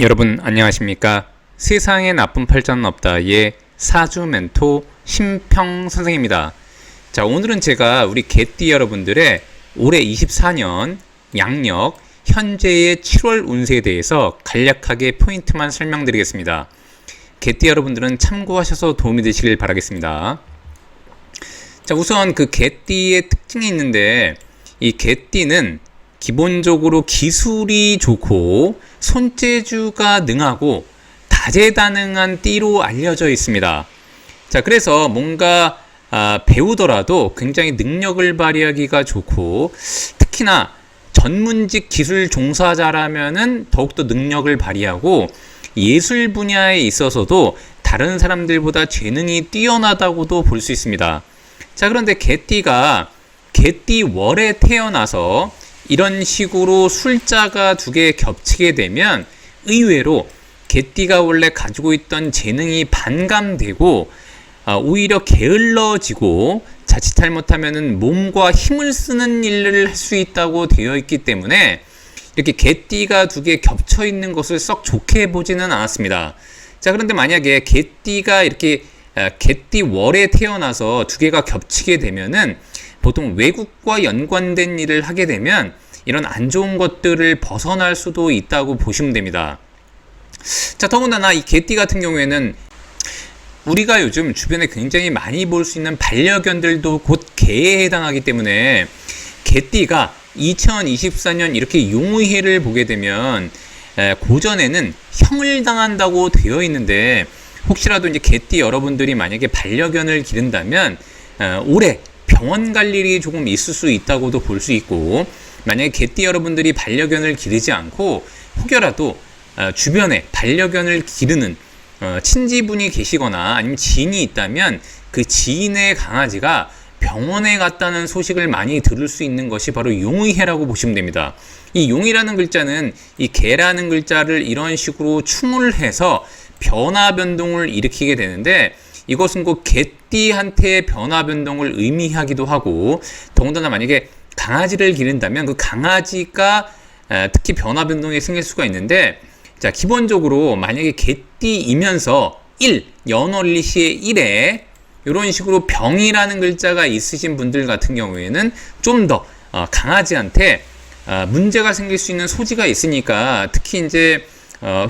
여러분 안녕하십니까? 세상에 나쁜 팔자는 없다의 사주 멘토 심평 선생입니다. 자, 오늘은 제가 우리 개띠 여러분들의 올해 24년 양력 현재의 7월 운세에 대해서 간략하게 포인트만 설명드리겠습니다. 개띠 여러분들은 참고하셔서 도움이 되시길 바라겠습니다. 자, 우선 그 개띠의 특징이 있는데, 이 개띠는 기본적으로 기술이 좋고 손재주가 능하고 다재다능한 띠로 알려져 있습니다. 자, 그래서 뭔가 배우더라도 굉장히 능력을 발휘하기가 좋고, 특히나 전문직 기술 종사자라면은 더욱더 능력을 발휘하고, 예술 분야에 있어서도 다른 사람들보다 재능이 뛰어나다고도 볼 수 있습니다. 자, 그런데 개띠가 개띠월에 태어나서 이런 식으로 숫자가 두 개 겹치게 되면 의외로 개띠가 원래 가지고 있던 재능이 반감되고 오히려 게을러지고 자칫 잘못하면 몸과 힘을 쓰는 일을 할 수 있다고 되어 있기 때문에 이렇게 개띠가 두 개 겹쳐 있는 것을 썩 좋게 보지는 않았습니다. 자, 그런데 만약에 개띠가 이렇게 개띠월에 태어나서 두 개가 겹치게 되면은 보통 외국과 연관된 일을 하게 되면 이런 안 좋은 것들을 벗어날 수도 있다고 보시면 됩니다. 자, 더군다나 이 개띠 같은 경우에는 우리가 요즘 주변에 굉장히 많이 볼 수 있는 반려견들도 곧 개에 해당하기 때문에 개띠가 2024년 이렇게 용의해를 보게 되면 고전에는 형을 당한다고 되어 있는데, 혹시라도 이제 개띠 여러분들이 만약에 반려견을 기른다면 올해 병원 갈 일이 조금 있을 수 있다고도 볼 수 있고, 만약에 개띠 여러분들이 반려견을 기르지 않고 혹여라도 주변에 반려견을 기르는 친지분이 계시거나 아니면 지인이 있다면 그 지인의 강아지가 병원에 갔다는 소식을 많이 들을 수 있는 것이 바로 용의해라고 보시면 됩니다. 이 용이라는 글자는 이 개라는 글자를 이런 식으로 추물해서 변화 변동을 일으키게 되는데, 이것은 곧 개띠한테의 변화 변동을 의미하기도 하고, 더군다나 만약에 강아지를 기른다면 그 강아지가 특히 변화 변동이 생길 수가 있는데, 자, 기본적으로 만약에 개띠이면서 연월리시의 1에 이런 식으로 병이라는 글자가 있으신 분들 같은 경우에는 좀 더 강아지한테 문제가 생길 수 있는 소지가 있으니까, 특히 이제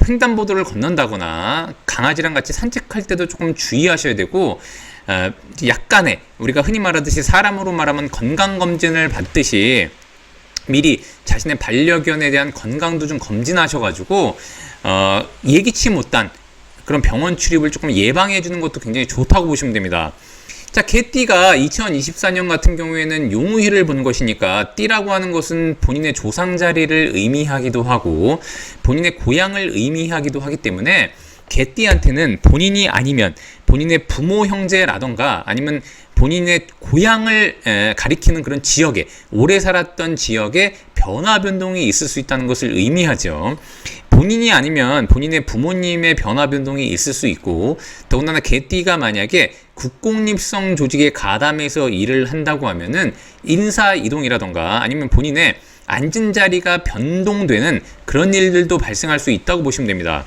횡단보도를 건넌다거나 강아지랑 같이 산책할 때도 조금 주의하셔야 되고, 약간의 우리가 흔히 말하듯이 사람으로 말하면 건강검진을 받듯이 미리 자신의 반려견에 대한 건강도 좀 검진하셔가지고 예기치 못한 그런 병원 출입을 조금 예방해 주는 것도 굉장히 좋다고 보시면 됩니다. 자, 개띠가 2024년 같은 경우에는 용의해를 본 것이니까, 띠라고 하는 것은 본인의 조상 자리를 의미하기도 하고 본인의 고향을 의미하기도 하기 때문에 개띠한테는 본인이 아니면 본인의 부모 형제라던가 아니면 본인의 고향을 가리키는 그런 지역에, 오래 살았던 지역에 변화 변동이 있을 수 있다는 것을 의미하죠. 본인이 아니면 본인의 부모님의 변화 변동이 있을 수 있고, 더군다나 개띠가 만약에 국공립성 조직에 가담해서 일을 한다고 하면은 인사 이동이라던가 아니면 본인의 앉은 자리가 변동되는 그런 일들도 발생할 수 있다고 보시면 됩니다.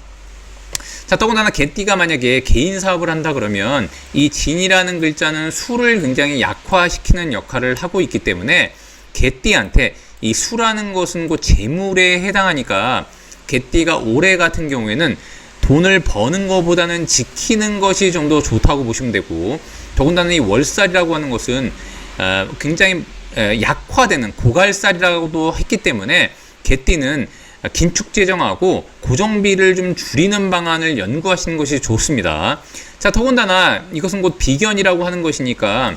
자, 더군다나 개띠가 만약에 개인 사업을 한다 그러면 이 진이라는 글자는 수를 굉장히 약화시키는 역할을 하고 있기 때문에 개띠한테 이 수라는 것은 곧 재물에 해당하니까, 개띠가 올해 같은 경우에는 돈을 버는 것보다는 지키는 것이 좀 더 좋다고 보시면 되고, 더군다나 이 월살이라고 하는 것은 굉장히 약화되는 고갈살이라고도 했기 때문에 개띠는 긴축 재정하고 고정비를 좀 줄이는 방안을 연구하시는 것이 좋습니다. 자, 더군다나 이것은 곧 비견이라고 하는 것이니까,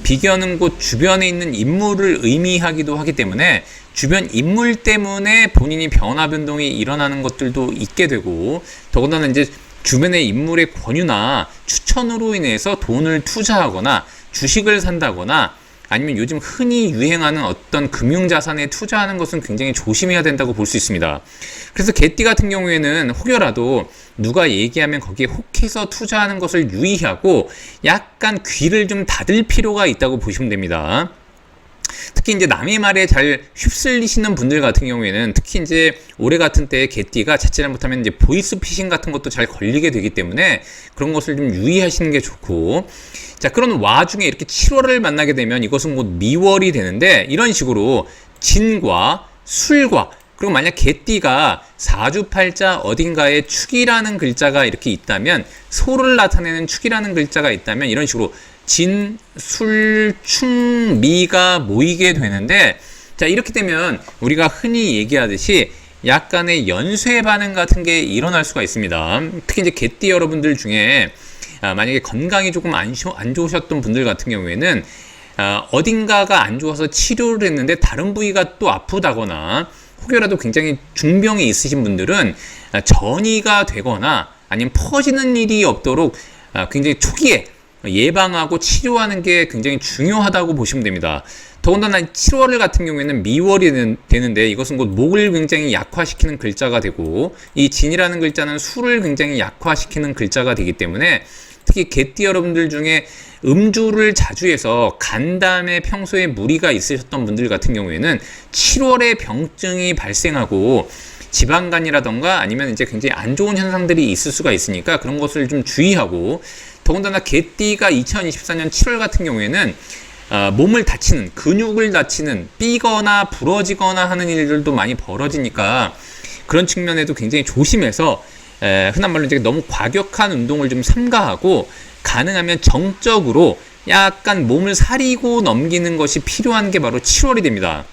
비견은 곧 주변에 있는 인물을 의미하기도 하기 때문에 주변 인물 때문에 본인이 변화 변동이 일어나는 것들도 있게 되고, 더군다나 이제 주변의 인물의 권유나 추천으로 인해서 돈을 투자하거나 주식을 산다거나 아니면 요즘 흔히 유행하는 어떤 금융자산에 투자하는 것은 굉장히 조심해야 된다고 볼 수 있습니다. 그래서 개띠 같은 경우에는 혹여라도 누가 얘기하면 거기에 혹해서 투자하는 것을 유의하고 약간 귀를 좀 닫을 필요가 있다고 보시면 됩니다. 특히 이제 남의 말에 잘 휩쓸리시는 분들 같은 경우에는 특히 이제 올해 같은 때에 개띠가 자칫 잘못하면 이제 보이스피싱 같은 것도 잘 걸리게 되기 때문에 그런 것을 좀 유의하시는 게 좋고, 자, 그런 와중에 이렇게 7월을 만나게 되면 이것은 곧 미월이 되는데, 이런 식으로 진과 술과, 그리고 만약 개띠가 사주팔자 어딘가에 축이라는 글자가 이렇게 있다면, 소를 나타내는 축이라는 글자가 있다면 이런 식으로 진, 술, 충, 미가 모이게 되는데, 자, 이렇게 되면 우리가 흔히 얘기하듯이 약간의 연쇄 반응 같은 게 일어날 수가 있습니다. 특히 이제 개띠 여러분들 중에 만약에 건강이 조금 안 좋으셨던 분들 같은 경우에는 어딘가가 안 좋아서 치료를 했는데 다른 부위가 또 아프다거나 혹여라도 굉장히 중병이 있으신 분들은 전이가 되거나 아니면 퍼지는 일이 없도록 굉장히 초기에 예방하고 치료하는 게 굉장히 중요하다고 보시면 됩니다. 더군다나 7월 같은 경우에는 미월이 되는데 이것은 곧 목을 굉장히 약화시키는 글자가 되고, 이 진이라는 글자는 술을 굉장히 약화시키는 글자가 되기 때문에 특히 개띠 여러분들 중에 음주를 자주 해서 간담에 평소에 무리가 있으셨던 분들 같은 경우에는 7월에 병증이 발생하고 지방간이라던가 아니면 이제 굉장히 안 좋은 현상들이 있을 수가 있으니까 그런 것을 좀 주의하고, 더군다나 개띠가 2024년 7월 같은 경우에는 몸을 다치는, 근육을 다치는, 삐거나 부러지거나 하는 일들도 많이 벌어지니까 그런 측면에도 굉장히 조심해서 흔한 말로 이제 너무 과격한 운동을 좀 삼가하고 가능하면 정적으로 약간 몸을 사리고 넘기는 것이 필요한 게 바로 7월이 됩니다.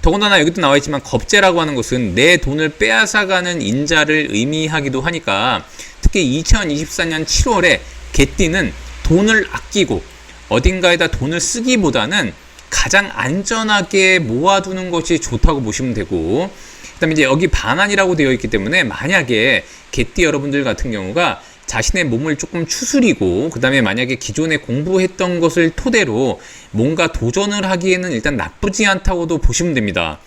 더군다나 여기도 나와 있지만 겁재라고 하는 것은 내 돈을 빼앗아가는 인자를 의미하기도 하니까 특히 2024년 7월에 개띠는 돈을 아끼고 어딘가에다 돈을 쓰기보다는 가장 안전하게 모아두는 것이 좋다고 보시면 되고, 그 다음에 이제 여기 반환이라고 되어 있기 때문에 만약에 개띠 여러분들 같은 경우가 자신의 몸을 조금 추스리고 그 다음에 만약에 기존에 공부했던 것을 토대로 뭔가 도전을 하기에는 일단 나쁘지 않다고도 보시면 됩니다.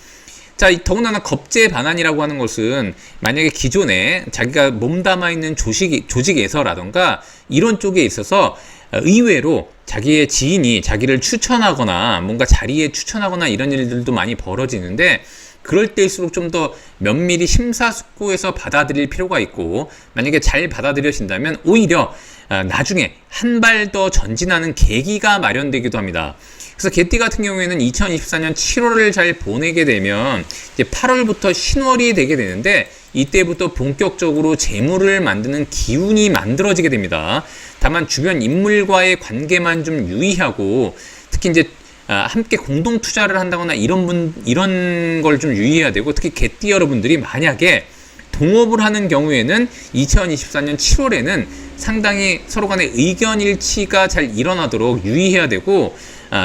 자, 더군다나 겁재 반환이라고 하는 것은 만약에 기존에 자기가 몸담아 있는 조직에서라던가 이런 쪽에 있어서 의외로 자기의 지인이 자기를 추천하거나 뭔가 자리에 추천하거나 이런 일들도 많이 벌어지는데, 그럴 때일수록 좀 더 면밀히 심사숙고해서 받아들일 필요가 있고, 만약에 잘 받아들여진다면 오히려 나중에 한 발 더 전진하는 계기가 마련되기도 합니다. 그래서 개띠 같은 경우에는 2024년 7월을 잘 보내게 되면 이제 8월부터 신월이 되게 되는데, 이때부터 본격적으로 재물을 만드는 기운이 만들어지게 됩니다. 다만 주변 인물과의 관계만 좀 유의하고, 특히 이제 함께 공동 투자를 한다거나 이런 걸 좀 유의해야 되고, 특히 개띠 여러분들이 만약에 동업을 하는 경우에는 2024년 7월에는 상당히 서로 간의 의견 일치가 잘 일어나도록 유의해야 되고,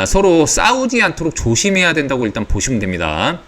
서로 싸우지 않도록 조심해야 된다고 일단 보시면 됩니다.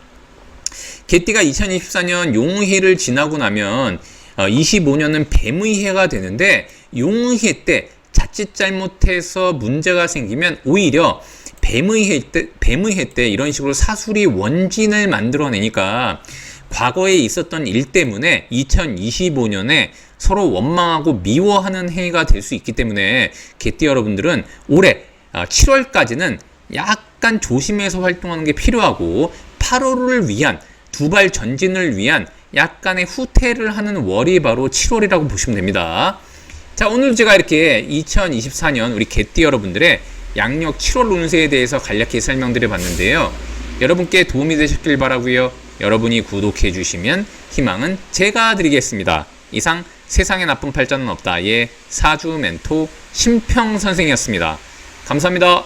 개띠가 2024년 용해를 지나고 나면 25년은 뱀의 해가 되는데, 용해 때 자칫 잘못해서 문제가 생기면 오히려 뱀의 해 때 이런 식으로 사술이 원진을 만들어내니까 과거에 있었던 일 때문에 2025년에 서로 원망하고 미워하는 해가 될 수 있기 때문에 개띠 여러분들은 올해 7월까지는 약간 조심해서 활동하는 게 필요하고, 8월을 위한 두발 전진을 위한 약간의 후퇴를 하는 월이 바로 7월이라고 보시면 됩니다. 자, 오늘 제가 이렇게 2024년 우리 개띠 여러분들의 양력 7월 운세에 대해서 간략히 설명드려 봤는데요. 여러분께 도움이 되셨길 바라고요. 여러분이 구독해 주시면 희망은 제가 드리겠습니다. 이상 세상에 나쁜 팔자는 없다의 사주 멘토 심평 선생이었습니다. 감사합니다.